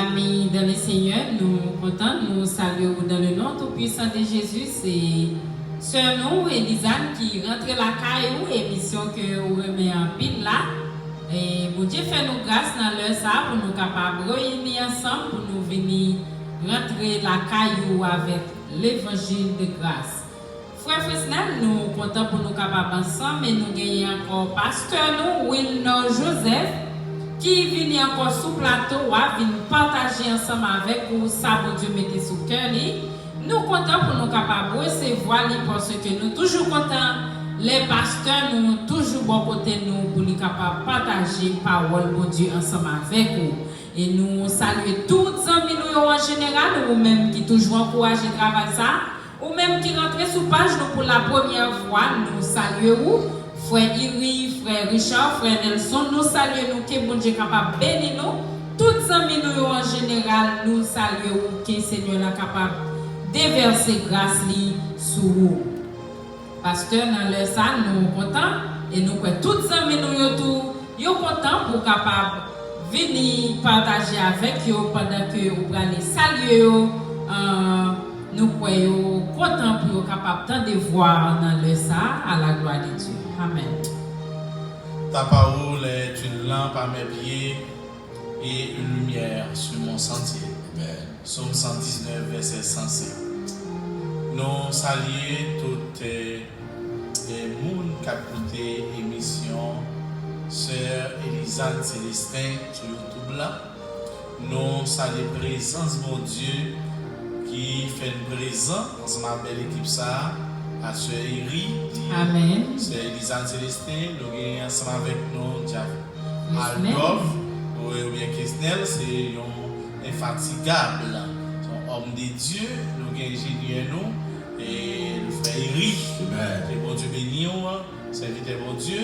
Amis dans le Seigneur, nous comptons, nous saluons dans le nom tout-puissant de Jésus. C'est Sœur nous, Elisane, qui rentre la caillou, émission que vous remet en pile là. Et bon Dieu fait nous grâce dans l'heure ça pour nous capables de réunir ensemble, pour nous venir rentrer la caillou avec l'évangile de grâce. Frère Fresnel, nous comptons pour nous capables ensemble, mais nous gagnons encore pasteur nous, Wilnor Joseph, qui vient encore sous plateau, vient partager ensemble avec vous ça, bon Dieu mettez sous cœur. Nous comptons pour nous capables de recevoir parce que nous toujours contents. Les pasteurs nous toujours bon côté nous pour nous capables de partager parole bon Dieu ensemble avec vous. Et nous saluons tous les amis nous en général, ou même qui toujours encouragent à travailler ça, ou même qui rentrent sous page nous pour la première fois, nous saluons frère Iri, frère Richard, frère Nelson, nous saluons nous que bon Dieu capable de bénir nous. Tous les amis nous en général, nous saluons que le Seigneur est capable de déverser grâce sur vous. Pasteur, dans le ça, nous sommes contents et nous sommes tous amis nous sommes contents pour capable venir partager avec eux pendant que vous allez saluer. Nous sommes contents pour capable de voir dans le ça à la gloire de Dieu. Amen. Ta parole est une lampe à mes pieds et une lumière sur mon sentier. Psaume 119, verset 105. Nous saluons toutes les gens qui ont écouté l'émission Sœur Elisane Célestin sur YouTube là. Nous saluons la présence de mon Dieu qui fait une présence dans ma belle équipe ça, à Sœur Iri. Amen. Sœur Elisane Célestin, nous sommes ensemble avec nous, Aldov, ou bien Kesnel, c'est un infatigable, un homme de Dieu, nous sommes ingénieurs nous. Et le frère Iri, que bon Dieu béni, serviteur bon Dieu,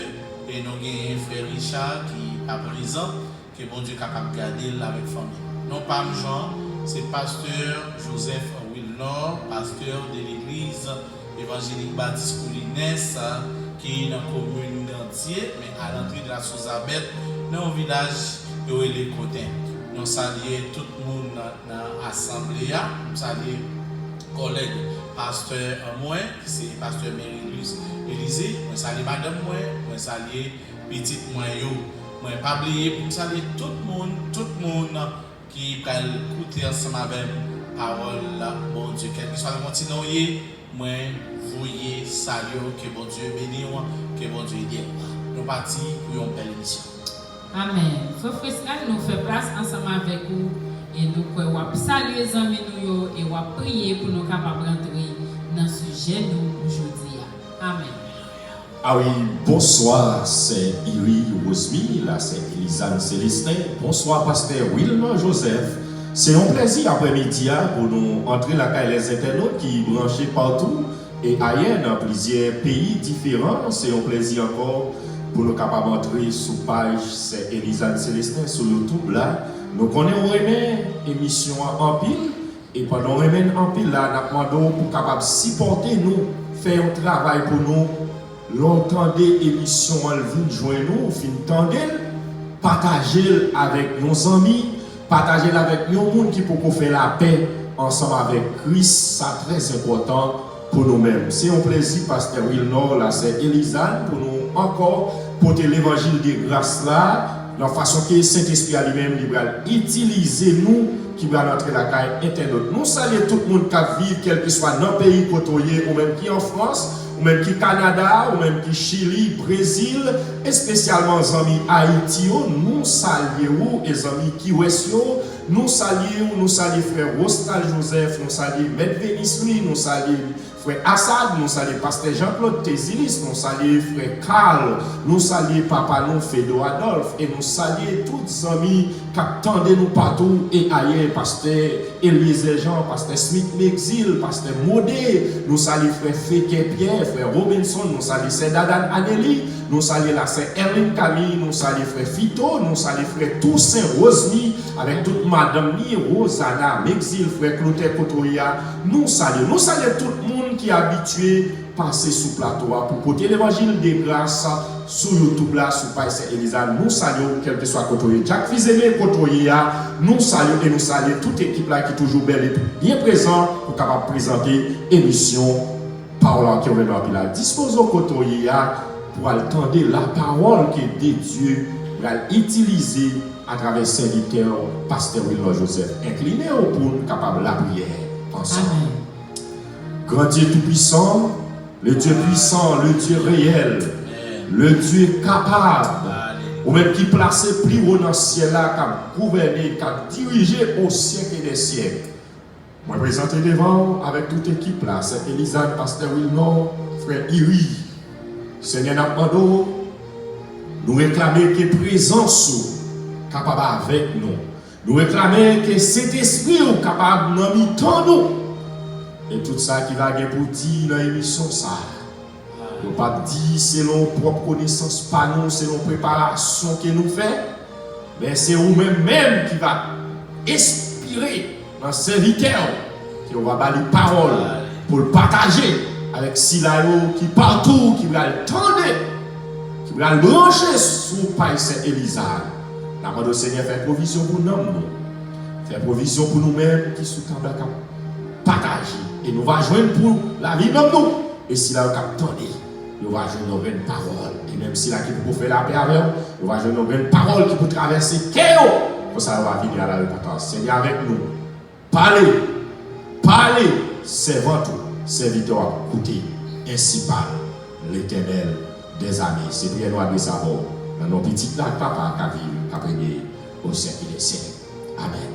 et nous avons un frère Richard qui est présent, que bon Dieu est capable de garder avec famille. Non pas Jean, c'est pasteur Joseph Wilnor, pasteur de l'église évangélique Baptiste Coulines, qui est dans la commune entière, mais à l'entrée de la Sous-Abette, dans le village de les Côtés. Nous saluons tout le monde dans l'assemblée, nous saluons collègues. Pasteur moi, c'est pasteur Marie-Louise Élysée, moi salue madame moi salue petite moi yo. Moi pas oublier pour saluer tout le monde qui va écouter ensemble avec parole bon Dieu quel que soit le continent moi voyez saluer que bon Dieu bénisse que bon Dieu aide. Nous partis pour une belle émission. Amen. Frère Fresnel nous fait place ensemble avec vous. Et nous pouvons saluer les amis nous et prier pour nous capables de rentrer dans ce sujet nous aujourd'hui. Amen. Ah oui, bonsoir, c'est Iri Rosmi, là c'est Elisane Célestin. Bonsoir, pasteur Wilnor Joseph. C'est un plaisir après-midi pour nous entrer là avec les internautes qui branchent partout et ailleurs dans plusieurs pays différents. C'est un plaisir encore pour nous capables d'entrer sous page, c'est Elisane Célestin sur YouTube là. Nous connaissons l'émission en pile et pendant en pile là, nous demandons pour capable supporter nous, faire un travail pour nous, l'entendre l'émission en ligne, joindre nous, fin tendre, partager avec nos amis, partager avec nos gens qui peuvent faire la paix ensemble avec Christ, c'est très important pour nous-mêmes. C'est un plaisir, pasteur Wilnor, là c'est Elisane, pour nous encore porter l'évangile de grâce là. La façon que Saint-Esprit à lui-même va utiliser nous qui va entrer la caille internaute. Nous saluons tout le monde qui vit, quel que soit dans le pays côtoyé, ou même qui en France, ou même qui Canada, ou même qui Chili, Brésil, et spécialement les amis Haïti, nous saluons les amis qui ouest, nous saluons frère Rostal Joseph, nous saluons Maître Vénisli, nous saluons frère Assad, nous saluons pasteur Jean-Claude Tézilis, nous saluons frère Karl, nous saluons papa nous Fédo Adolphe, et nous saluons tous les amis qui attendent nous partout et ailleurs, pasteur Eliezer Jean, pasteur Smith Mexil, pasteur Modé, nous saluons frère Feke Pierre, frère Robinson, nous saluons frère Dadan Aneli, nous saluons la sœur Erline Camille, nous saluons frère Fito, nous saluons frère Toussaint Rosny, avec toute madame Ni, Rosanna Mexil, frère Clotaire Kotoria, nous saluons tout le monde qui est habitué passer sous plateau pour porter l'évangile de grâce sur YouTube là, sur Pasteur Elisa. Nous saluons, quel que soit côté. Jacques Fils-Aimé, côté, nous saluons et nous saluons toute équipe là qui est toujours belle et bien présente pour capable présenter émission Parole qui est dans la disposons côté pour attendre la parole que Dieu va utiliser à travers serviteur Pasteur Wilma Joseph. Incliné pour nous capable la prière ensemble. Amen. Grand Dieu tout-puissant, le Dieu puissant, le Dieu réel, le Dieu capable, ou même qui place plus haut dans le ciel là, qui a gouverné, qui a dirigé au siècle des siècles. Moi, présenté devant avec toute l'équipe là, c'est Elisa, Pasteur Wilma, frère Iri. Seigneur Napmando, nous réclamer que présence capable avec nous. Nous réclamer que cet esprit est capable de nous tendre. Et tout ça qui va bien pour dire dans l'émission ça. Nous ne pas dire selon propre connaissance, pas nous, selon préparation que nous faisons. Mais c'est vous-même qui va inspirer dans serviteur qui va avoir les paroles pour le partager avec Silayo qui partout, qui va le tendre, qui va le brancher sous Pasteur Elisa. La main du Seigneur fait provision pour nous. Fait provision pour nous-mêmes qui sont en train de partager. Et nous allons joindre pour la vie de nous. Et si là, nous attendez, nous allons joindre une parole. Et même si là, qui peut faire la paix avec nous, nous allons joindre une parole qui peut traverser chaos. Pour ça, on va venir à la repentance. Seigneur, avec nous. Parlez. Parlez. Servant tout. Serviteur, écoutez. Ainsi parle l'Éternel des amis. C'est prière noire de sa mort. Dans nos petites là, papa, qui vit, qui a prié au siècle des siècles. Amen.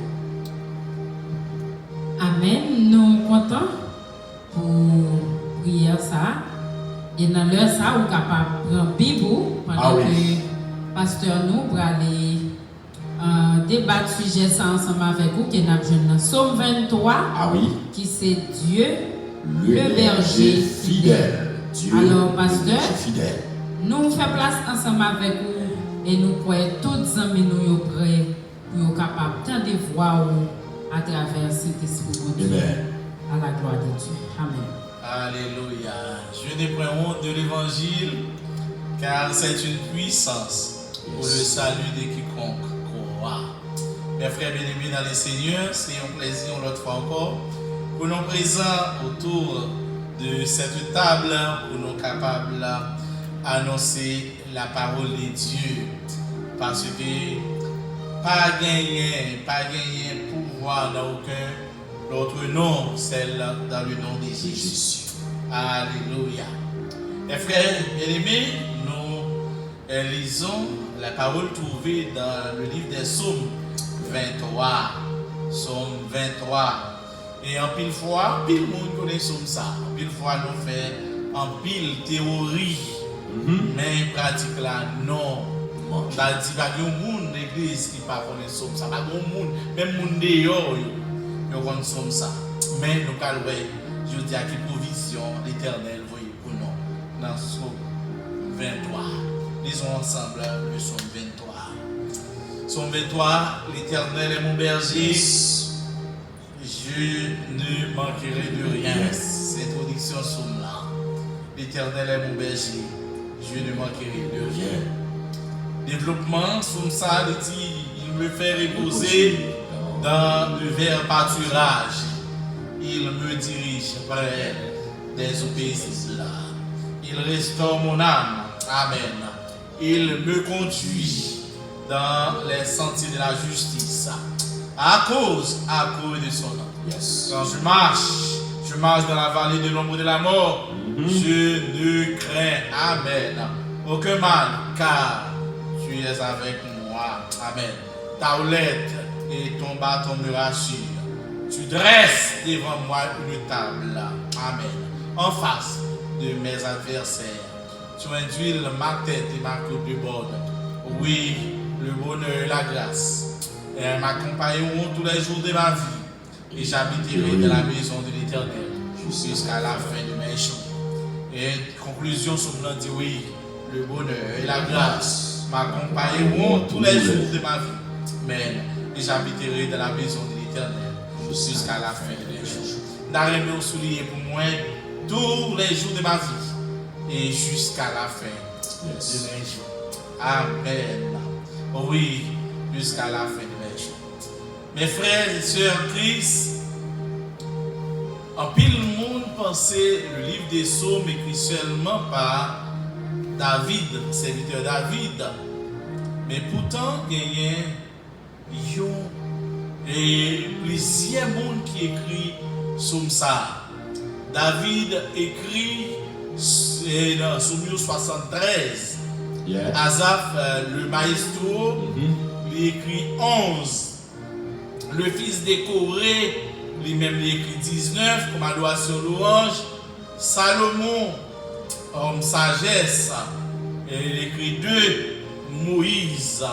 Amen. Nous sommes contents pour prier ça. Et dans l'heure ça, vous êtes capable de prendre Bible pendant que pasteur nous pour aller débattre sujet ça ensemble avec vous qui est dans Psaume 23. Ah oui. Qui c'est Dieu, le berger fidèle. Dieu, alors pasteur, fidèle. Nous faisons place ensemble avec vous et nous croyons tous les amis nous prêts pour être capables de voir à travers cet esprit de Dieu. À la gloire de Dieu. Amen. Alléluia. Je n'ai point honte de l'évangile, car c'est une puissance pour le salut de quiconque croit. Mes frères bien-aimés dans les Seigneurs, c'est un plaisir une autre fois encore pour nous présents autour de cette table, pour nous capables d'annoncer la parole de Dieu. Parce que pas gagner pouvoir dans aucun autre nom, celle dans le nom de Jésus. Alléluia. Mes frères bien-aimés, nous lisons la parole trouvée dans le livre des Psaumes 23. Psaume 23. Et en pile fois, pile monde connaît Psaume ça. En pile fois, nous faisons en pile théorie, mais pratique là, non. Il n'y a pas de monde l'église qui ne connaît pas Psaume ça. Pas de monde, même monde dehors, ils connaissent Psaume ça. Mais nous allons voir, je dis à quelle provision l'Éternel voyait pour nous dans Psaume 23. Lisons ensemble le Psaume 23. Psaume 23, l'Éternel est mon berger, je ne manquerai de rien. C'est l'introduction Psaume là. L'Éternel est mon berger, je ne manquerai de rien. Développement, Psaume ça, il me fait reposer dans le vert pâturage. Il me dirige près des eaux paisibles. Il restaure mon âme. Amen. Il me conduit dans les sentiers de la justice à cause de son nom. Yes. Quand je marche dans la vallée de l'ombre de la mort, je ne crains, amen, aucun mal, car tu es avec moi. Amen. Ta houlette et ton bâton me rassurent. Tu dresses devant moi une table. Amen. En face de mes adversaires. Tu induis ma tête et ma coupe de bord. Oui, le bonheur et la grâce m'accompagneront tous les jours de ma vie. Et j'habiterai dans la maison de l'Éternel jusqu'à la fin de mes jours. Et conclusion, Soumlan dit oui, le bonheur et la grâce m'accompagneront tous les jours de ma vie. Amen. Et j'habiterai dans la maison de l'Éternel jusqu'à la fin de mes jours. D'arriver au soulier pour moi, tous les jours de ma vie et jusqu'à la fin de mes jours. Amen. Oui, jusqu'à la fin de mes jours. Mes frères et sœurs Christ, en pile monde pensait le livre des psaumes écrit seulement par David, serviteur David. Mais pourtant, il y a plusieurs monde qui écrit psaume ça. David écrit dans Psaume 73. Yeah. Asaph, le maestro, il écrit 11. Le fils de Corée, lui-même, il écrit 19, comme adoration louange. Salomon, homme sagesse, il écrit 2. Moïse,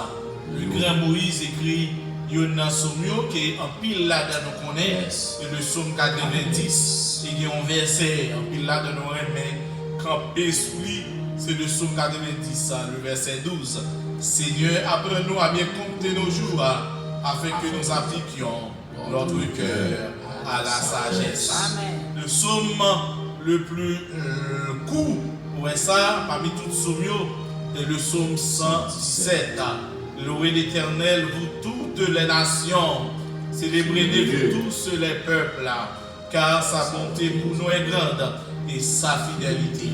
le grand Moïse écrit Yona Somio, qui est en pile là dans nous connaît, et le psaume 90, il y a un verset en pile là dans nous mais camper sous lui, c'est le psaume 90, le verset 12. Seigneur, apprends-nous à bien compter nos jours, afin que nous appliquions notre cœur à la sagesse. Amen. Le psaume le plus court, ouais ça, parmi toutes Somio, et le psaume 117. Louez l'Éternel, vous toutes les nations. Célébrez-le, vous tous les peuples, car sa bonté pour nous est grande et sa fidélité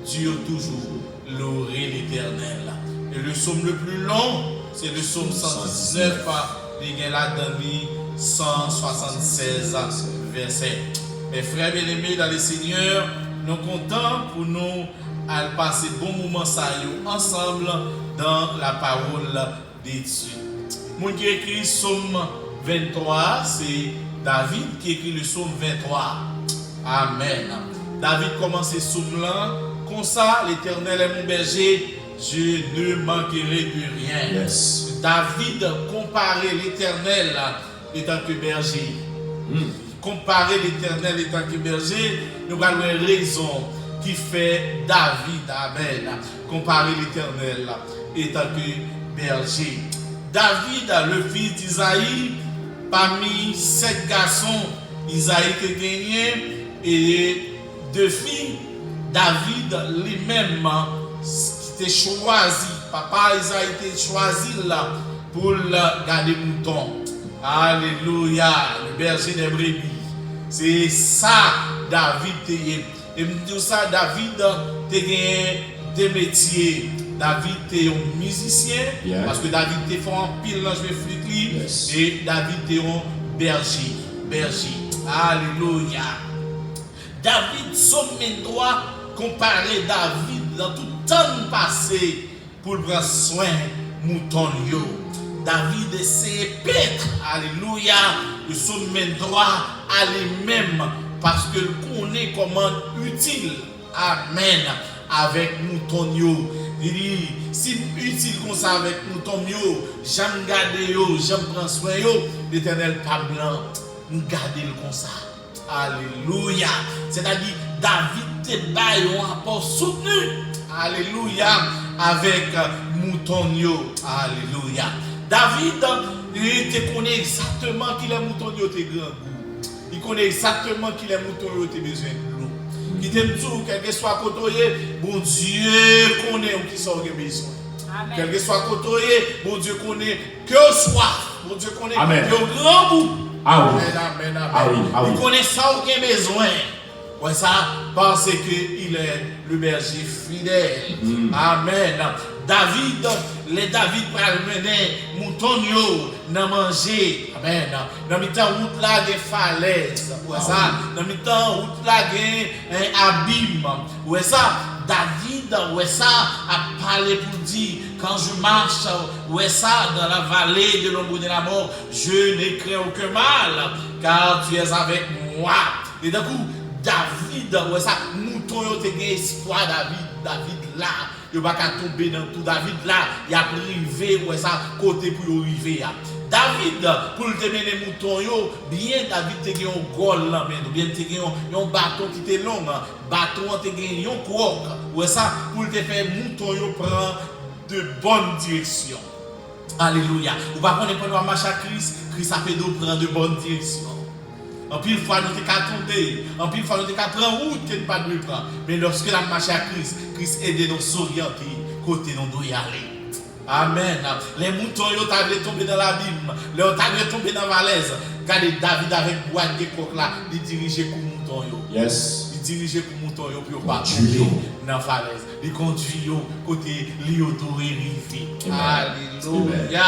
dure toujours. Louez l'Éternel. Et le psaume le plus long, c'est le psaume 119, les gars là dans 176 versets. Mes frères bien-aimés dans le Seigneur, nous comptons pour nous à passer bon moment ça ensemble dans la parole de Dieu. Mon qui écrit psaume 23, c'est David qui écrit le psaume 23. Amen. David commence ce psaume là comme ça, l'Éternel est mon berger, je ne manquerai de rien. Yes. David comparait l'Éternel étant que berger. Comparer l'Éternel étant que berger, nous avons une raison qui fait David, amen, comparer l'Éternel étant que berger. David, le fils d'Isaïe, parmi 7 garçons, Isaïe qui gagné et 2 filles, David lui-même qui était choisi, papa Isaïe était choisi là pour garder mouton. Alléluia, le berger des brebis. C'est ça David était. Et me dire ça, David a des métiers. David est un musicien, parce que David est fait en pile dans le flûte, et David est un berger. Alléluia. David, son droit, comparé David dans tout temps passé pour prendre soin de mouton. David c'est Pètre, alléluia, de son droit à lui-même. Parce que connaît comment utile, amen, avec mouton. Il dit, si utile comme ça avec mouton, j'aime garder, j'aime prendre soin, l'Éternel pas blanc, nous garder comme ça. Alléluia. C'est-à-dire, David te baille un rapport soutenu, alléluia, avec mouton. Alléluia. David, il te connaît exactement qu'il est mouton, te grand. Il connaît exactement qu'il est mouton et il a besoin de l'eau. Qui t'aime tout, quel que soit côtoyé, bon Dieu connaît qui sort de besoin. Quel que soit côtoyé, bon Dieu connaît que soif. Bon Dieu connaît que grand bout. Amen. Il connaît ça ou qu'il a besoin. Ouais, ça, parce qu'il est le berger fidèle. Amen. David, les David pral mener mouton nan manger. Amen. Dans mi temps route là des falaises. Ouais ça, dans mi temps route là gen un abîme. Ouais ça, David ouais ça a parlé pour dire quand je marche ouais ça dans la vallée de l'ombre de la mort, je ne crains aucun mal car tu es avec moi. Et d'un coup David ouais ça mouton yo te gen espoir David là. Il va pas tomber dans tout David là, il a privé ouais ça côté pour arriver. David pour te mener mouton bien David te gen un gol là mais bien te gen un bâton qui te long, bâton te gen un croc. Ouais ça pour te faire mouton prend de bonne direction. Alléluia. Vous va prendre pendant marche à Christ a fait de prendre de bonne direction. En pile fois, nous t'es qu'à tomber. En pile fois, nous t'es qu'à prendre route que nous pas de prendre. Mais lorsque la marche à Christ, Christ aide nous s'orienter côté nous doit y aller. Amen. Les moutons, ils ont tombé dans l'abîme. Les ont tombé dans la valaise. Regardez David avec boîte de coq là, il dirigeait pour mouton. Yes. Il dirigeait pour mouton pour pas tomber dans la valaise. Il conduit côté l'autorité. Alléluia.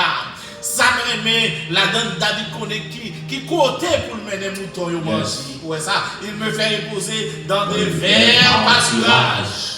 Ça me la donne David connaît qui côté pour le mener mouton yo manger. Ouais ça, il me fait reposer dans des verts pâturages.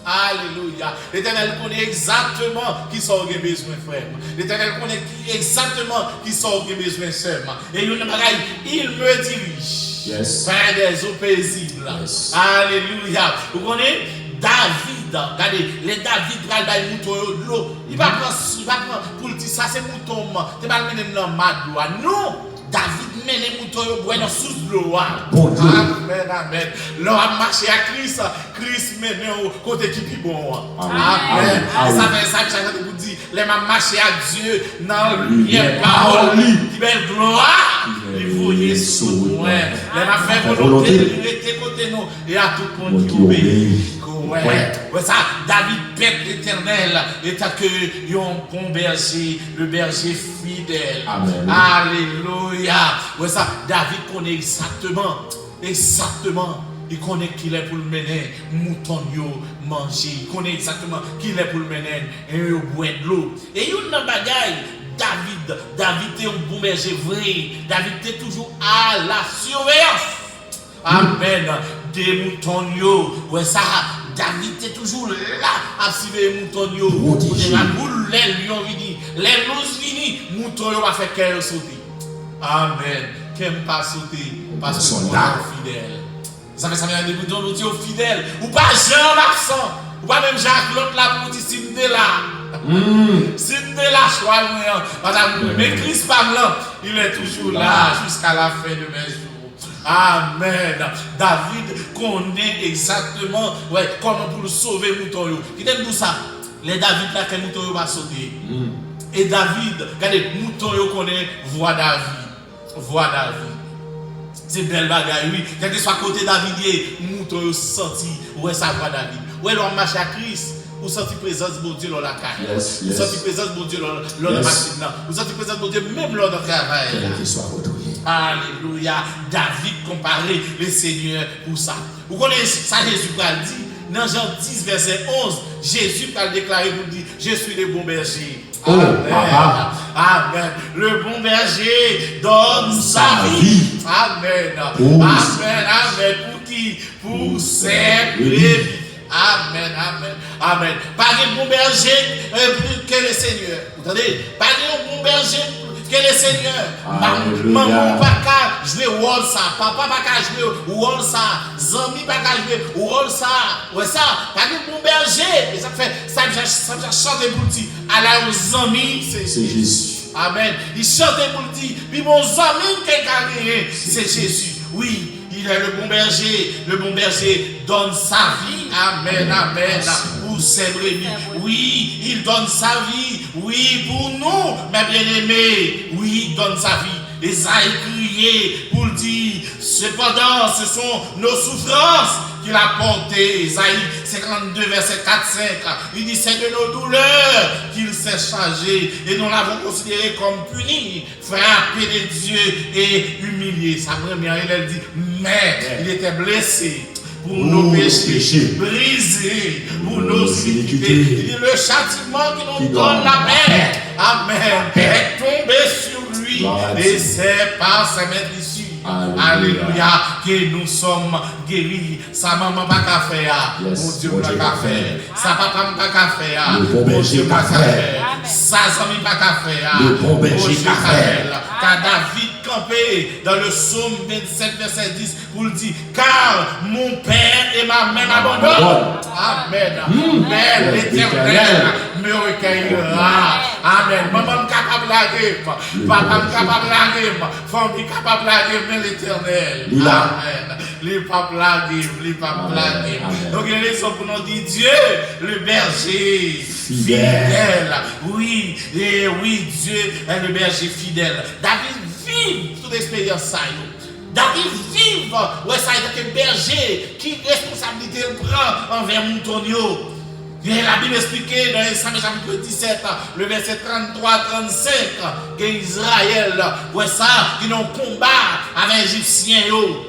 Alléluia. L'Éternel connaît exactement qui sont les besoins frères. L'Éternel connaît exactement qui sont les besoins sœurs. Et il me dirige vers des eaux paisibles. Yes. Alléluia. Vous connaissez David, regardez, les David regardent mouton de l'eau. Il va prendre pour le dire ça c'est mouton. Tu vas le mener dans ma non. David mène les moutons boire dans sous l'eau. Amen, amen. L'on a marché à Christ, Christ mène au côté qui est bon. Amen. Ça fait ça que j'ai vous dit, les m'a marché à Dieu dans les paroles qui belle gloire. Il voyait sous nous. Les m'a fait volonté, il était côté nous et à tout le monde qui obéit. Ouais, ça, David pète l'Éternel et t'as que un bon berger, le berger fidèle. Amen. Alléluia. Ouais, ça, David connaît exactement. Il connaît qu'il est pour le mener, mouton manger. Il connaît exactement qu'il est pour le mener et boire de l'eau. Et il y a une bagaille. David est un bon berger vrai. David est toujours à la surveillance. Amen. Des moutons, ouais, ça. David est toujours là à suivre les moutons. La boule, les lions viennent, les loups viennent, moutons va faire qu'elle sauter. Amen. Qu'elle pas sauter parce que sont fidèles. Ça fait des moutons, nous sommes fidèles. Ou pas Jean absent. Ou pas même Jacques l'autre là pour dire si nous sommes là. Si nous sommes là, choix. Mais Christ pas là, il est toujours là jusqu'à la fin de mes jours. Amen. David connaît exactement comment pour le sauver mouton. Qui aime tout ça? Les David là, que mouton va sauter. Et David, regardez, mouton connaît voix David. C'est belle bagaille, oui. Quel que soit côté David, mouton senti, ouais, ça voix David. Ouais, l'on marche à Christ. Vous sentez présence de Dieu dans la carrière. Vous sentez présence de Dieu dans la machine. Vous sentez présence de Dieu même lors du travail. Alléluia. David comparait le Seigneur pour ça. Vous connaissez ça, Jésus a dit dans Jean 10, verset 11. Jésus a déclaré pour dire je suis le bon berger. Amen. Amen. Le bon berger donne sa vie. Amen. Amen. Pour qui? Pour ses brebis. Amen, amen, amen. Pas de bon berger que le Seigneur. Vous entendez? Pas de bon berger que le Seigneur. Maman pas qu'à jouer rôle ça. Papa pas qu'à jouer rôle ça. Zami pas qu'à jouer rôle ça. Ouais ça. Pas de bon berger. Et ça fait chanter pour dire. Alors aux amis, c'est Jésus. Amen. Il chante pour dire. Puis mon ami qui a gagné, c'est Jésus. Oui. Il est le bon berger. Le bon berger donne sa vie. Amen, amen. Pour ses brebis. Oui, il donne sa vie. Oui, pour nous, mes bien-aimés. Oui, il donne sa vie. Esaïe criait pour dire, cependant, ce sont nos souffrances qu'il a portées. Esaïe 52, verset 4-5. Il dit, c'est de nos douleurs qu'il s'est chargé. Et nous l'avons considéré comme puni, frappé de Dieu et humilié. Sa première, elle dit, mais il était blessé pour nos péchés, brisé pour nos iniquités. Il dit, le châtiment qui nous donne la paix, amen, est tombé sur lui. Et c'est par sa maîtrise. Alléluia, que nous sommes guéris. Sa maman n'a pas faire. Mon Dieu n'a pas faire. Sa papa n'a pas faire. Mon Dieu n'a pas faire. Sa famille n'a pas faire. Le bon berger n'a pas faire. Car David campé dans le psaume 27, verset 10 pour le dire, car mon père et ma mère m'abandonnent. Amen. Mais l'Éternel me recueillera. Amen. Maman est capable de laguer. Papa est capable de laguer. Famille est capable de laguer. Mais l'Éternel. Amen. Les papes laguer. Les papes laguer. Donc il y a une raison pour nous dire Dieu, le berger fidèle. Oui, et oui, Dieu est le berger fidèle. David vit toute expérience ça. David vive, ouais, ça a été berger, qui responsabilité il prend envers Moutonio. La Bible explique dans Samuel chapitre 17, le verset 33-35, que Israël, ouais ça, qui ont combat avec les Égyptiens,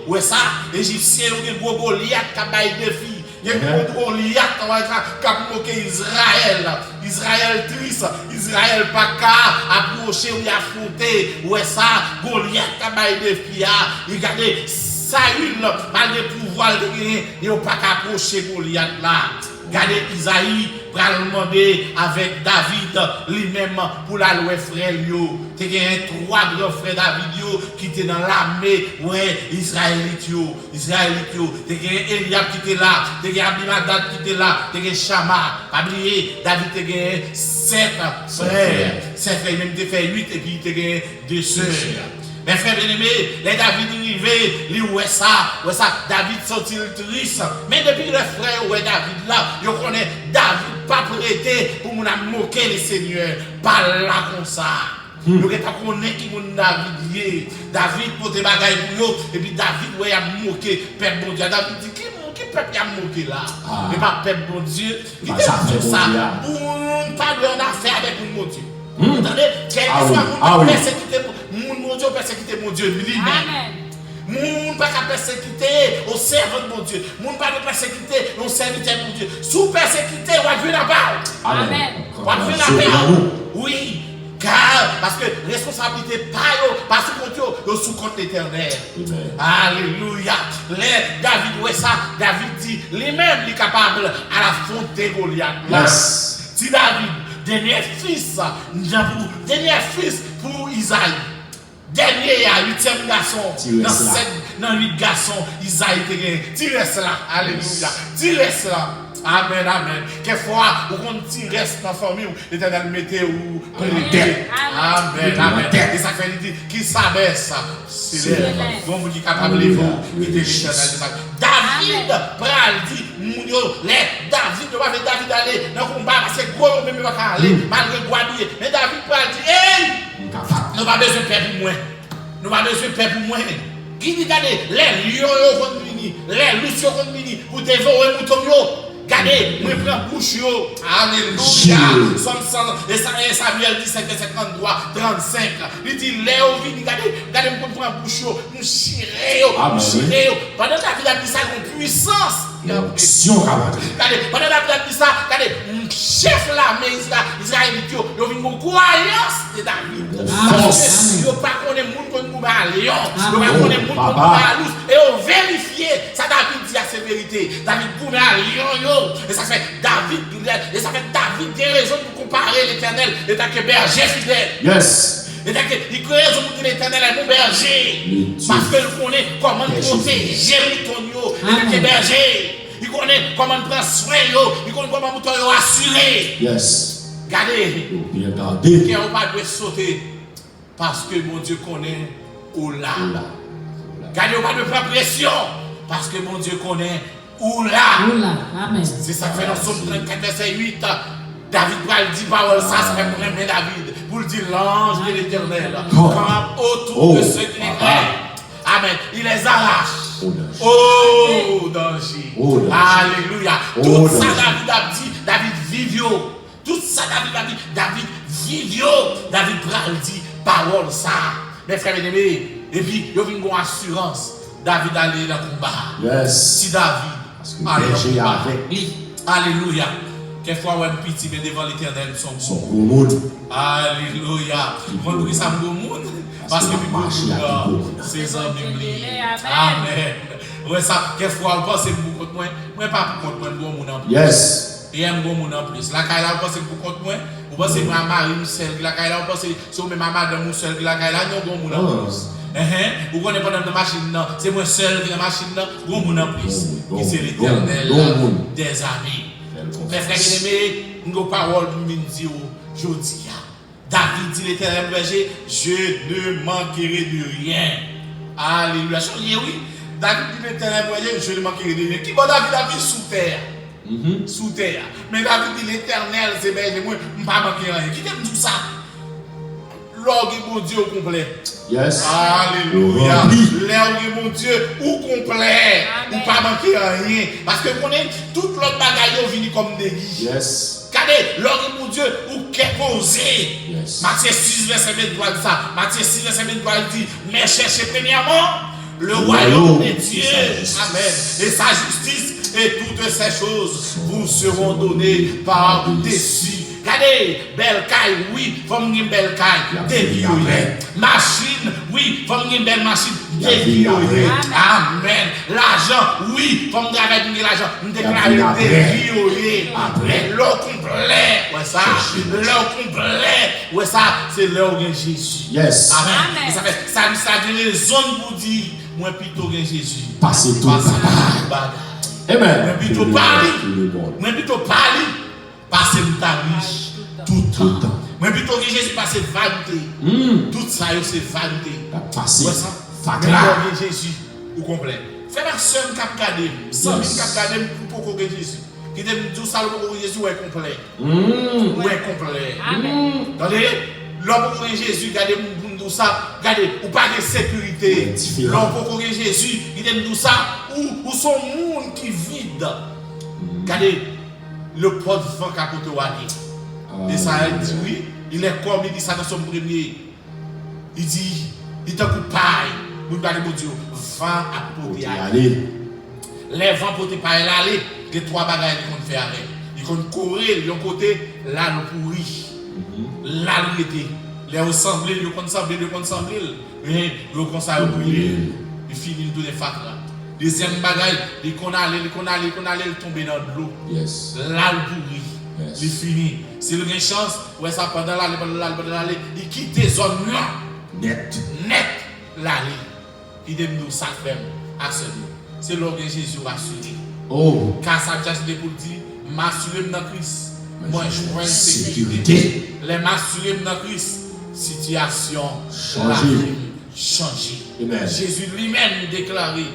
ouais ça, les Égyptiens ont un gros Goliath qui a baillé des filles. Il y a un gros Goliath qui a moqué Israël. Israël triste, Israël pas qu'à approcher ou affronter, ouais ça, Goliath qui a baillé des filles. Regardez, Saül, malgré le pouvoir de gagner, il n'a pas qu'à approcher Goliath là. Regardez Isaïe pour le demander avec David lui-même pour la loi frère. Tu as 3 grands frères David qui étaient dans l'armée, ouais, Israélites. Tu as Eliab qui était là, tu as Abimadad qui était là, tu as Shama. Pas oublier, David tu as 7 frères. 7 frères, même tu fait 8 et puis tu as 2 sœurs. Mes frères bien-aimés, les David arrivés, les ouais ça, David sorti triste. Mais depuis le frère ouais David là, je connais David pas prêté pour nous moquer les seigneurs. Pas là comme ça. Nous connaissons qui mon David. David pour des bagailles pour eux. Et puis David ouais a moqué peuple bon Dieu. David dit qui peuple a moqué là. Mais pas peuple bon Dieu. Qui fait ça? Ou pas de affaire avec mon Dieu. Vous entendez? Quel que soit mon persécuté, mon Dieu persécuté mon Dieu lui-même. Moun pas qu'à persécuter au servant de mon Dieu. Moun pas de persécuter au serviteur de mon Dieu. Sous persécuter, on va venir la balle. Amen. On va venir la balle. Oui. Car, parce que responsabilité pas parce que Dieu est sous compte l'éternel. Alléluia. David, ouais ça, David dit, lui-même il est capable à la fonte de Goliath. Yes. Si David, dernier fils pour Isaïe. Dernier, 8e garçon, dans 8 garçons, Isaïe te gagne. Tire cela, alléluia. Tire cela. Amen, amen. Quelquefois, on tire dans la famille, l'Éternel mettait ou amen, amen. Et ça fait dire qui s'abaisse, c'est l'air. Bon, vous qui capable de vous, qui était l'Éternel. David, pral dit, David, ne va pas David aller dans le combat, parce que gros, même pas aller, malgré Guadouille. Mais David pral dit, hey! Nous n'avons pas besoin de paix pour moi. Nous n'avons pas besoin de paix pour moi. Qui dit, regardez, les lions vont venir, les loups vont venir pour dévorer les moutons. Regardez, moi je prends bouche. Alléluia. Et Samuel 17, verset 33, 35. Il dit, Léo vini, regardez, moi je prends bouche. Nous chirons. Pendant que David a dit ça, une puissance. Pendant la vie de ça, regardez, chef l'armée israélite, il y a une croyance de David. Il n'y a pas qu'on est monde comme nous à Léon, il n'y a pas qu'on est monde comme nous à Luz. Et on vérifie, ça David dit à ses vérités. David pour à Léon, et ça fait David, des raisons pour comparer l'Éternel et que berger fidèle. Yes. Et il crée raison pour l'Éternel est mon berger. Parce qu'il connaît comment protéger Moutonio et que berger. Il connaît comment prendre soin, il connaît comment mouton assuré. Yes. Regardez. Bien gardé. Qui n'a pas de sauter parce que mon Dieu connaît où là. Regardez, on pas de prendre pression parce que mon Dieu connaît où là. Amen. C'est ça que fait dans Somme 34, verset 8. David va dire parole ça, c'est pour aimer David. Pour dire l'ange de l'Éternel. Comme autour de ceux qui les craignent. Amen. Il les arrache. Oh, danger. Alléluia. Tout ça, David a dit, David vivio. Tout ça, David vivio. David pral dit, parole ça. Mes frères et amis, et puis, il y a une assurance. David allait dans le combat. Yes. Si David allait dans le combat avec lui. Alléluia. Quelquefois, on a un petit, mais devant l'Éternel, son gros monde. Alléluia. Moi, nous sommes gros monde. Parce que c'est un biblique. Amen. Ouais, ça, quelquefois, on pense que vous contre moi. Moi, pas pour contre moi, je suis en plus. Yes. Et j'aime beaucoup en plus. La caille, on pense que pour contre moi. Vous pensez que ma mari, seule, la caille, on pense que c'est même ma madame, seule, la caille, nous avons en plus. Vous connaissez pas dans la machine, c'est moi seul qui est dans la machine, nous avons en plus. Qui c'est l'Éternel des amis. Mes frères bien-aimés, nos paroles nous disent aujourd'hui. David dit l'Éternel berger, je ne manquerai de rien. Alléluia. Oui, David dit l'Éternel berger, je ne manquerai de rien. Qui va David a vu sous terre? Sous terre. Mais David dit l'Éternel, c'est berger, moi, je ne vais pas manquer rien. Qui t'aime tout ça? l'orgue mon Dieu au complet. Yes. Alléluia. Rempli. L'orgue mon Dieu au complet. Ou pas manquer rien. Parce que on est toute l'autre bagaille vient comme délit. Yes. Regardez, l'orgue mon Dieu ou qu'est posé. Yes. Matthieu 6, verset 23 dit ça. Matthieu 6, verset 23 dit, mais cherchez premièrement le royaume de Dieu. Amen. Et sa justice et toutes ces choses vous seront données par-dessus. Regardez, belle caille, oui, faut me une belle caille, déviolée. Machine, oui, faut me une belle machine, déviolée. Amen. L'argent, oui, faut me gagner l'argent, me déclarer déviolé. Après, l'eau complet, ouais ça, l'eau complet, ouais ça, c'est l'eau de Jésus. Yes. Amen. Et ça fait, ça donne les zones pour dire, moi plutôt que Jésus. Passez tout le bagaille. Amen. Moi plutôt parler, moi plutôt parler. Passer le temps riche tout le temps. Mais plutôt que Jésus passe vanité. Tout ça, c'est vanité. Passer. Mais là, Jésus, au complet. Fais ma soeur qui a regardé, 100 000 qui a regardé pour que Jésus. Qui te dit ça, le Jésus est complet. Ouais, complet. Attendez, l'homme pour Jésus, regardez pour ça, regardez, ou pas de sécurité. L'homme pour Jésus, il te dit ça, ou son monde qui vide. Regardez. Le porte-vent qu'à côté de et ça il dit oui, il est comme il dit ça dans son premier. Il dit, il te coupe paille. Vous parlez de Dieu, vent à côté aller. Les vents pour te paille aller, les trois bagages qu'on fait avec. Ils vont courir de côté, là le pourri. Là le était. Les ressemblés, le consemblé, mais le conseil brûlé. Il finit tous les facs là. Deuxième bagaille, il qu'on allait tomber dans l'eau. Yes. Là le pourri. Yes. Il finit. C'est une chance, ouais ça pendant l'aller, il quitte les zones là. Net. L'aller. Il donne nous ça fait à ce lieu. C'est là que Jésus rassuré. Oh. Car ça j'ai pour dire, m'assurer dans Christ. Moi je prends une sécurité. Les m'assurer dans Christ. Situation changer. Jésus lui-même déclaré.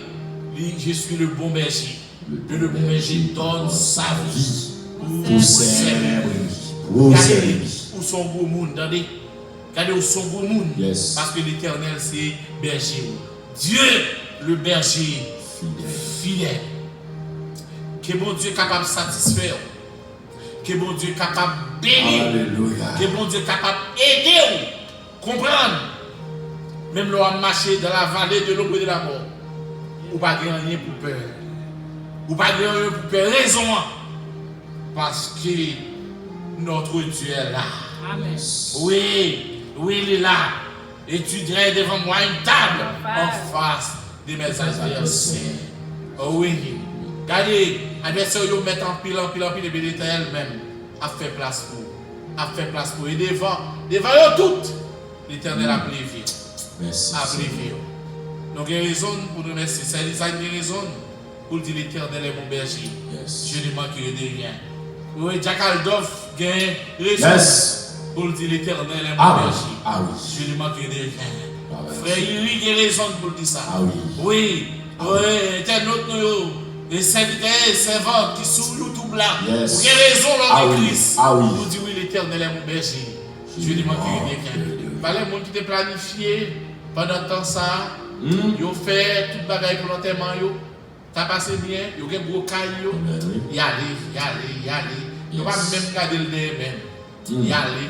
Je suis le bon berger. Le bon berger donne sa vie pour ses Regardez où sont beaux monde. Regardez où sont beaux monde. Parce que l'Éternel c'est berger. Dieu, le berger fidèle. Que bon Dieu est capable de satisfaire. Que bon Dieu est capable de bénir. Que bon Dieu est capable d'aider. Comprendre. Même l'on a marché dans la vallée de l'ombre de la mort. Ou pas rien pour peur. Ou pas rien pour peur. Raison. Parce que notre Dieu est là. Amen. Oui, il est là. Et tu dirais devant moi une table en face des mes adversaires. Oh oui. Regardez, adversaire, ils mettent en pile, et bien l'Éternel même a fait place pour. Et devant eux toutes, l'Éternel a prévu. Merci. A prévu. Donc il y a raison pour nous remercier. C'est une raison pour dire l'Éternel est mon berger. Je ne manquerai de rien. Oui, Jack Aldoff a raison pour dire l'Éternel est mon berger. Je ne manquerai de rien. Frère Yuri a raison pour dire ça. Oui, internaute les serviteurs et servantes qui sont sur YouTube là. Vous avez raison lors de Christ. Pour dire oui, l'Éternel est mon berger. Je ne manquerai de rien. Pas les gens qui t'ont planifié pendant le temps ça. Ils ont fait tout le bagage pour l'enterrement. Ça passe bien. Ils ont fait gros cailloux. Y aller. Ils ne vont pas même garder le nez même. Y aller.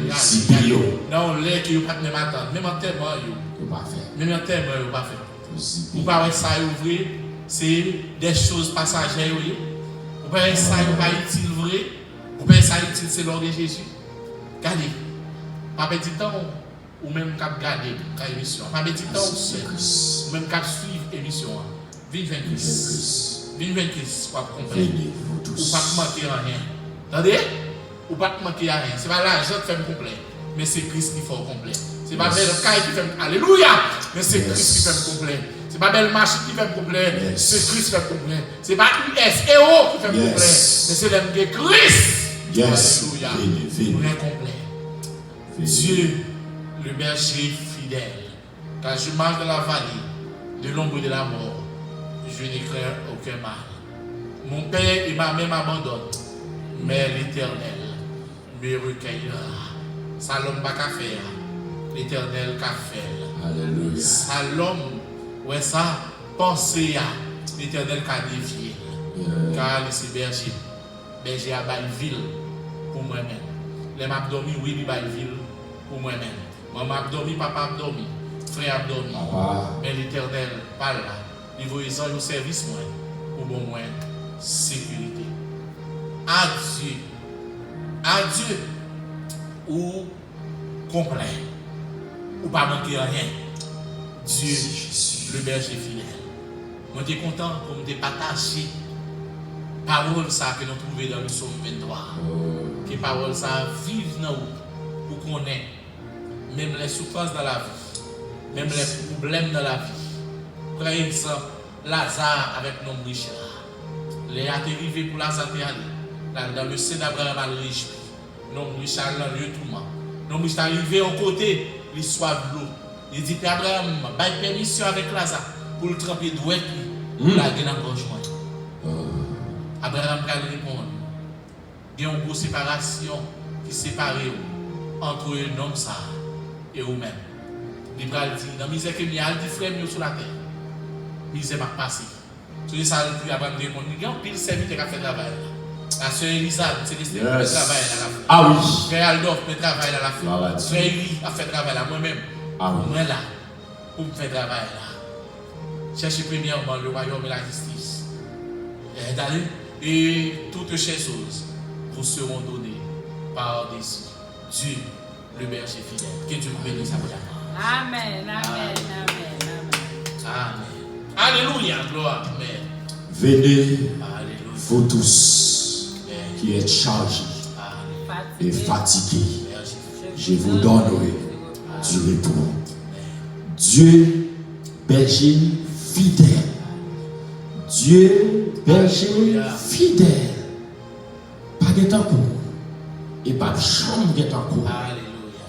Non, les qui ne vont pas même attendre. Même enterrement, ils ne vont pas faire. Vous ne pouvez pas ça ouvrir. C'est des choses passagères. Vous pouvez pas ça pas utile vrai. Vous pouvez ça utile c'est l'ordre de Jésus. Regardez. Pas petit temps. Ou même cap garder l'émission. Pas petit temps ou même cap suivre l'émission. Vive Christ. Vive Christ. Pas comprendre. Ou pas manquer à rien. Attendez? Ou pas manquer à rien. C'est pas l'argent qui fait complet. Mais c'est Christ qui fait complet. C'est pas belle caille qui fait alléluia. Mais c'est Christ qui fait complet. C'est pas belle machine qui fait complet. C'est Christ qui fait complet. C'est pas USEO qui fait complet. Mais c'est l'homme de Christ. Alléluia. Rien complet. Dieu, le berger fidèle. Quand je marche dans la vallée de l'ombre de la mort, je ne crains aucun mal. Mon père et ma mère m'abandonnent, mais l'Éternel me recueillera. Ça l'homme pas qu'à faire. l'Éternel qu'a fait. Alléluia. Ça l'homme, ouais ça, pensez à l'Éternel qu'a dévié. Car c'est berger. Berger à Baille-Ville pour moi-même. Les m'a dormi, oui, il Baille-Ville pour moi-même. Maman a dormi, papa a dormi, frère a dormi. Mais l'Éternel parle là. Il veut au service moi pour bon moins sécurité. Adieu. Adieu. Ou complet. Ou pas manquer rien. Dieu, le berger fidèle. Moi, je suis content pour me partager parole ça que nous trouvons dans le psaume 23. Que parole ça vive dans nous pour qu'on ait même les souffrances dans la vie, même les problèmes dans la vie. Par exemple, Lazare avec nos riches là. Les a arrivé pour Lazare aller. Dans le sein d'Abraham à riche. Nos riches dans le lieu tout le monde. Nos riches arrivé au côté, il soif de l'eau. Il dit Abraham, baille permission avec Lazare pour le tremper douette pour la gueule en gorge. Abraham va répondre. Il y a une grosse séparation qui sépare entre un homme ça et vous-même. Il va dire, dans la misère que il y a des frères sur la terre. Misère va passer. Tout ça, Abraham répond, il y a un pile serviteur qui fait travail. La soeur Elisa, c'est le travail à la fin. Ah oui. Frère Aldorf fait travail à la fin. Frère Eli a fait travail à moi-même. Ah oui. Moi là, pour me faire travail là. Cherchez premièrement le royaume et la justice. Et toutes ces choses vous seront données par-dessus Dieu, le berger fidèle. Que Dieu vous bénisse abondamment. Amen, amen, amen, amen. Alléluia, gloire. Amen. Venez, alléluia. Vous tous qui êtes chargés et fatigués, je vous donnerai du repos. Dieu, berger fidèle. Dieu, berger fidèle. Pas de temps et pas de chambre de temps. Alléluia.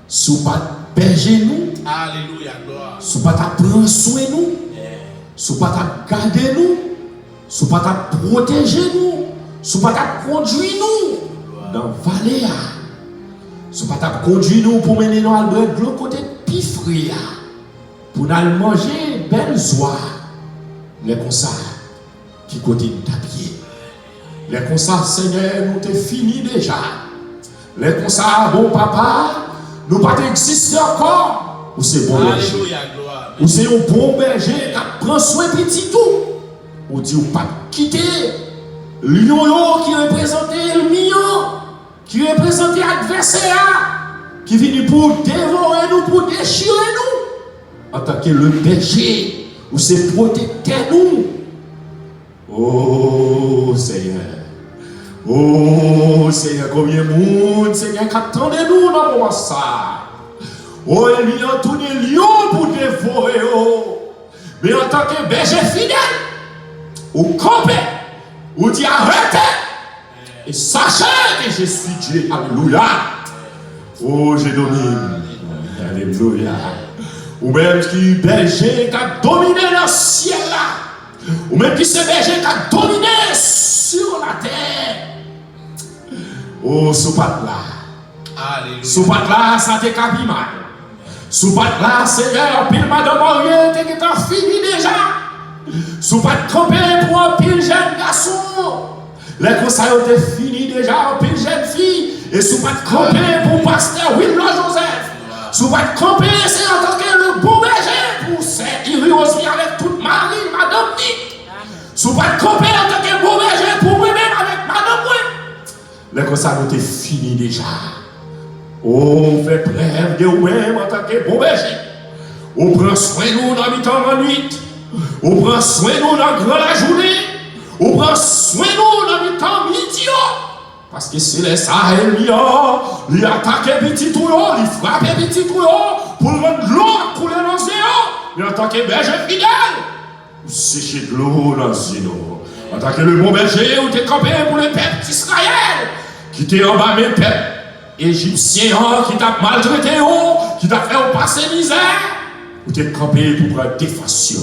Sous pas berger nous. Alléluia, gloire. Sous pas prendre soin nous. Sous pas garder nous. Sous pas protéger nous. Sous pas conduire nous dans la vallée. Sous pas conduire nous pour mener nous de l'autre côté de pifri. Pour nous manger belle joie. Les constats qui côté de ta pied. Les constats, Seigneur, nous t'es fini déjà. Les constats, bon papa, nous pas exister encore. Ou c'est bon berger. Ou c'est un bon berger qui prend soin petit tout. Ou dit ou pas quitter lion qui représentait le million, qui représentait l'adversaire, qui vient pour dévorer nous, pour déchirer nous. En tant que le berger. Ou c'est protecter nous. Oh Seigneur. Oh Seigneur, combien de monde, Seigneur, qui attendait nous dans le moment ça. Oh, il y a tout des lions pour dévorer. Mais en tant que berger fidèle, ou campé, ou dit arrêtez. Et sachez que je suis Dieu. Alléluia. Oh, je domine. Alléluia. Ou même qui berger qui a dominé le ciel là. Ou même qui c'est berger qui a dominé sur la terre. Oh, sous pat là. Alléluia. Sous pat là, ça te capi mal. Sous pat là, Seigneur, pile madame Oriente qui t'a fini déjà. Sous pat campé pour un pile jeune garçon. Les conseils ont fini déjà, un pile jeune fille. Et sous pat campé pour pasteur Wilma Joseph. Sous votre campé, c'est en tant que le bon berger pour servir aussi avec toute Marie, Madame Nick. Sous votre campé, en tant que bon berger pour vous-même avec Madame Win. Les conseils ont fini déjà. Oh, fait preuve de vous-même en tant que bon berger. On prend soin de nous dans le temps en nuit. On prend soin de nous dans la journée. On prend soin de nous dans le temps midi. Parce que c'est les Sahel, il attaque petit tout, il frappe petit tout, pour rendre l'eau couler dans ses eaux. Mais en tant que berger fidèle, vous séchez de l'eau dans ses eaux. En tant que le bon berger, vous êtes campé pour le peuple d'Israël, qui t'est en bas, mes peuples égyptiens, qui t'a maltraité, qui t'a fait passer misère. Vous êtes campé pour prendre défense.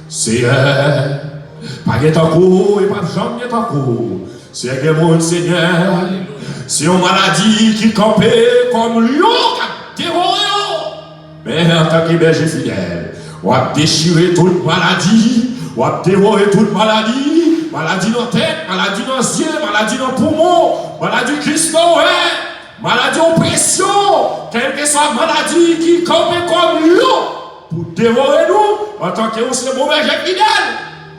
C'est pas de temps et pas de jambe de temps. C'est un monde, Seigneur. C'est une maladie qui campait comme lion qui a dévoré. Mais en tant que berger fidèle, on va déchirer toute maladie, on va dévorer toute maladie, maladie dans la tête, maladie dans les yeux, maladie dans le poumon, maladie Christo, maladie oppression, quelle que soit maladie qui campe comme l'eau pour dévorer nous en tant que c'est bon berger fidèle.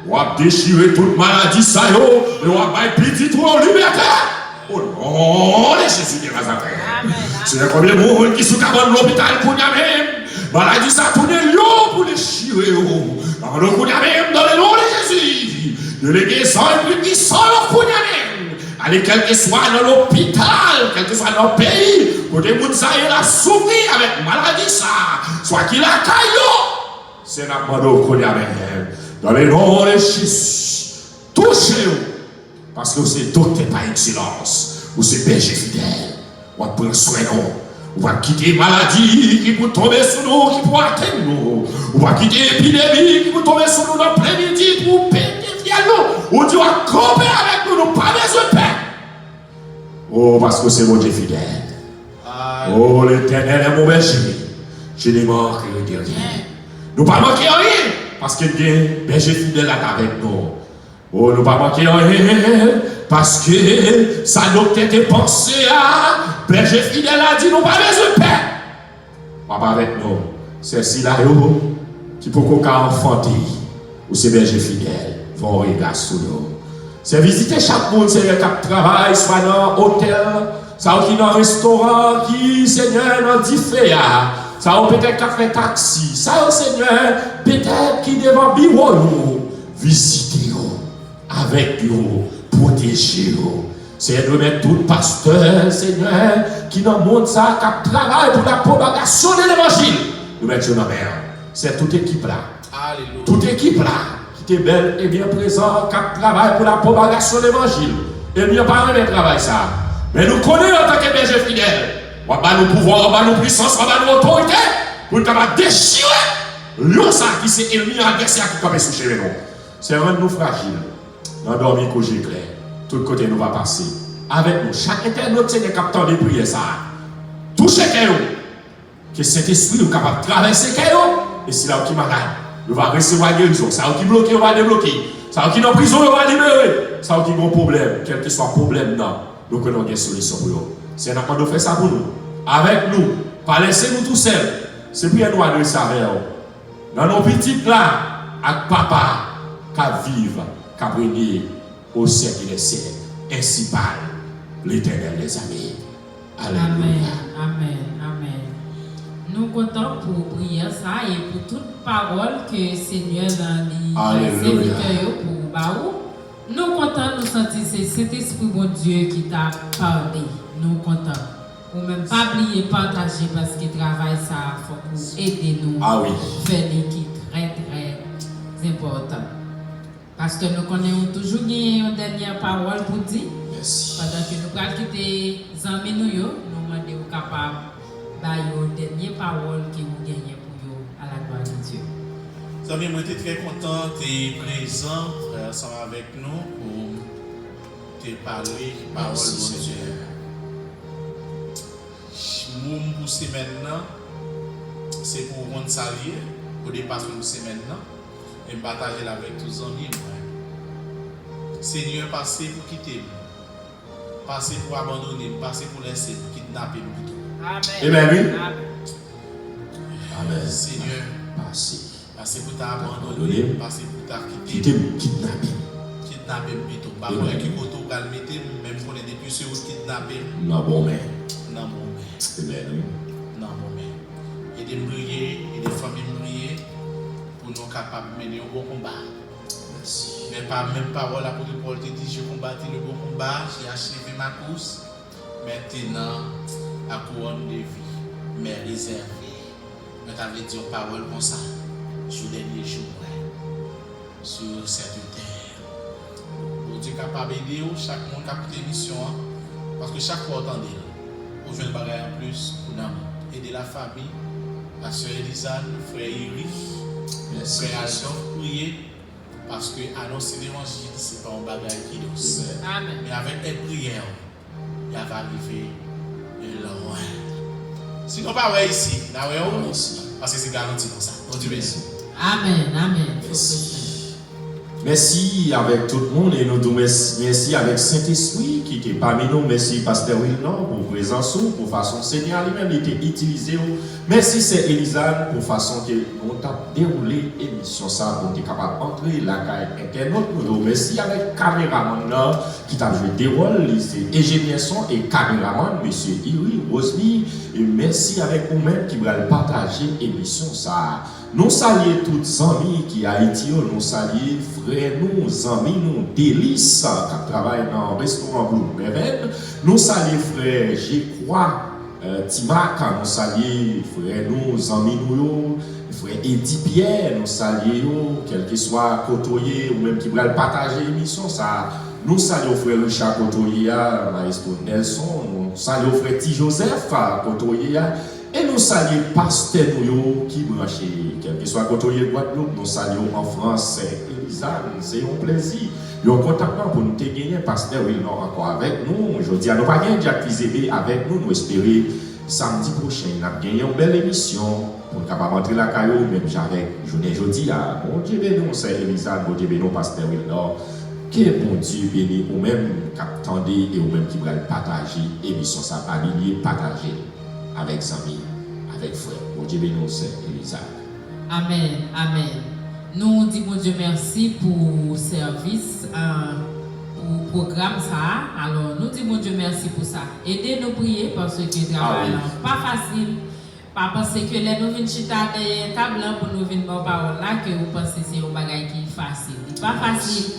On va déchirer toute maladie, ça y est, et on va mettre petit tout en liberté. Au nom de Jésus de Nazareth. C'est combien de monde qui sont à l'hôpital pour nous même. Maladie, ça tourne l'eau pour déchirer. Dans le coup même, dans le nom de Jésus. De l'église, et plus qui sort le coup même. Allez, quel que soit dans l'hôpital, quel que soit dans le pays, pour que les gens aient souffrir avec maladie, ça. Soit qu'il a caillou. C'est la mode au coup même. Dans le nom de Jésus. Touchez-vous. Parce que c'est docteur par excellence. Ou c'est berger fidèle. On va prendre soin de nous. On va quitter la maladie qui peut tomber sur nous, qui peut atteindre nous. On va quitter l'épidémie qui peut tomber sur nous dans l'après-midi pour péter nous. On doit camper avec nous, nous pas besoin de paix. Oh, parce que c'est mon Dieu fidèle. Oh, l'Éternel est mon berger. Je ne manque de rien. Nous ne pas manquer rien. Parce qu'il y a un berger fidèle avec nous. Oh, nous ne pas manquer rien. Parce que ça doit être pensé à berger fidèle a dit nous pas besoin de paix. Papa avec nous. C'est si là qui peut qu'on enfanter. Ou c'est berger fidèle. Vont regarder sur nous. C'est visiter chaque monde, c'est le cap de travail, soit dans l'hôtel, ça qui dans un restaurant, qui, Seigneur, dans différents. Ça peut-être qui fait taxi. Ça, Seigneur, peut-être qui devant bureau, visiter avec nous, protéger nous. C'est de mettre tout pasteur, Seigneur, qui dans le monde ça, qui travaille pour la propagation de l'évangile. Nous mettons dans la mer. C'est toute équipe là. Alléluia. Toute équipe là, qui est belle et bien présente, qui travaille pour la propagation de l'évangile. Et bien pas de travail ça. Mais nous connaissons en tant que berger fidèle. On va nous pouvoir, on va nous puissance, on va nous autorité pour nous déchirer. L'eau ça qui c'est ennemi adversaire qui commence sous chez nous. C'est rendre nous fragiles. Dans dormir que j'ai clair. Tout côté nous va passer. Avec nous, chaque internaute c'est des capteurs de prière ça. Touchez Kéo. Que cet esprit est capable de traverser Kéo. Et si là qui est malade, nous va recevoir guérison. Ça qui est bloqué, on va débloquer. Ça qui est en prison, on va libérer. Ça qui est un problème, quel que soit le problème, non. Nous connaissons une solution pour nous. C'est un accord de faire ça pour nous. Avec nous. Pas laisser nous tout seuls. C'est pour nous adresser avec nous. Dans nos petites là, avec papa, qu'à vivre, qu'à briller au siècle des siècles. Ainsi parle l'Éternel des amis. Alléluia. Amen, amen, amen. Nous comptons pour prier ça et pour toute parole que le Seigneur a dit pour Baou. Nous comptons nous sentir c'est cet esprit bon Dieu qui t'a parlé. Nous comptons. Ou même pas oublier partager parce qu'il travaille ça faut pour aider nous. Ah oui. Faire l'équipe très très important. Parce que nous connaissons toujours une dernière parole pour dire. Merci. Pendant que nous allons quitter les amis, nous demandons capable de une dernière parole que vous gagnez pour vous à la gloire de Dieu. Amis, moi, j'étais très content d'être présent, frère, ensemble avec nous pour te parler de parole de Dieu. Mon poussé maintenant, c'est pour rendre ça lié, pour dépasser mon poussé maintenant, et partager avec tous les amis. Seigneur, passez pour quitter nous, passez pour abandonner, passez pour laisser, pour kidnapper nous. Amen. Oui. Amen. Seigneur, passez pour t'abandonner, passez pour t'quitter. Kidnapper plutôt. Pas pour qui côté ou calmer, même qu'on est depuis ceux qui kidnapper. Non, bon, mais. Non, bon, mais. Amen. Non, bon, mais. Et des briller, et des familles briller, pour nous capables de mener au bon combat. Merci. Mais par même parole, l'apôtre Paul te dit, je combattis le bon combat, j'ai achevé ma course. Maintenant, la couronne de vie, mais réservée. Mais tu avais dit parole comme ça, sur les derniers jours, sur cette terre. Pour Dieu capable d'aider chaque monde qui a pris mission, parce que chaque fois entendez, pour jouer le bagage en plus, pour nous aider la famille, la soeur Elisane, frère Iri, frère Alton, prier. Parce que annoncer l'évangile, ce n'est pas un bagage qui est douce. Mais avec les prières, il va arriver loin. Sinon, pas ouais ici, là ouais ici. parce que c'est garanti comme ça. Bon Dieu merci. Amen, amen. Merci avec tout le monde et nous merci avec Saint-Esprit qui était parmi nous. Merci Pasteur Wilnon pour présence, pour façon Seigneur lui-même était utilisé. Merci c'est Elisane pour façon que nous avons déroulé l'émission ça pour être capable d'entrer la caille internaute. Merci avec caméraman qui t'a joué des rôles, c'est ingénieur son et caméraman monsieur Iri Rosny. Et merci avec vous-même qui va partager l'émission ça. Nous saluons tous les amis qui Haïti, nous saluons frères, nous amis, nous délices qui travaillent dans le restaurant Blue Merven. Nous saluons frère G3 Timac, nous saluons frères, nous amis, nous frère Eddie Pierre, nous saluons, quel que soit Cotoyer ou même qui veulent partager l'émission, ça. Nous saluons frère Richard Cotoyer, maestro Nelson, nous saluons frère T. Joseph Cotoyer. Et nous saluons pasteur qui branche, quel que soit Cotoyer Guadeloupe, nous saluons en France, Elisane, c'est un plaisir. Nous sommes contents pour nous gagner, pasteur Wilnon encore avec nous. Aujourd'hui, nous pas gagné Jack Fizébé avec nous, nous espérons samedi prochain, nous avons gagné une belle émission pour nous capable rentrer la caillou, même avec journée jeudi. Bon Dieu béni, c'est Elisane, bon Dieu béni, pasteur Wilnon. Que bon Dieu béni, ou même qui attendez et ou même qui veulent partager l'émission, ça va partager avec amis, avec frères. Bon Dieu béni, c'est Elisa. Amen, amen. Nous disons Dieu merci pour le service, pour le programme ça. Alors, nous disons Dieu merci pour ça. Aidez-nous prier parce que le travail n'est pas facile. Pas penser que les nous venons chita derrière table pour nous venir par parole là, que vous pensez que c'est un bagage qui est facile. C'est pas facile.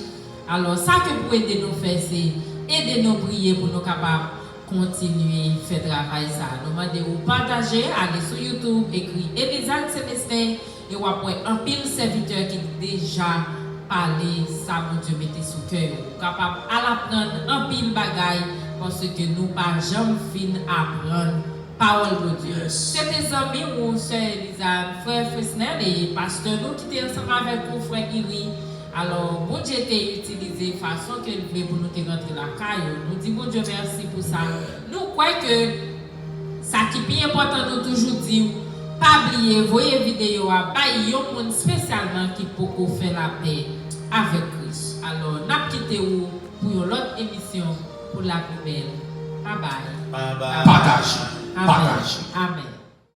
Alors, ça que pour aider nous faire, c'est aider nous prier pour nous capables continuer à faire travail ça. Nous demandons de partager, aller sur YouTube, écrire Elisane Célestin et vous avez un pile serviteur qui déjà parlé ça, mon Dieu, mettez sous cœur. Capable à l'apprendre un pile bagaille parce que nous pas jamais fin apprendre parole de Dieu. C'est des amis ou sœur Elisane, frère Fresnel et pasteur nous qui étaient ensemble avec vous, frère Iri. Alors, bon Dieu t'a utilisé de façon que voulait pour nous rentrer la caille. Nous disons bon Dieu merci pour ça. Nous croyons que ça qui est bien important, nous toujours dire, pas oublier, voyez vidéo à bailler un monde spécialement qui peut faire la paix avec Christ. Alors, nous quittons pour une autre émission pour la plus belle. Bye bye. Bye bye. Partage. Amen. Partage. Amen.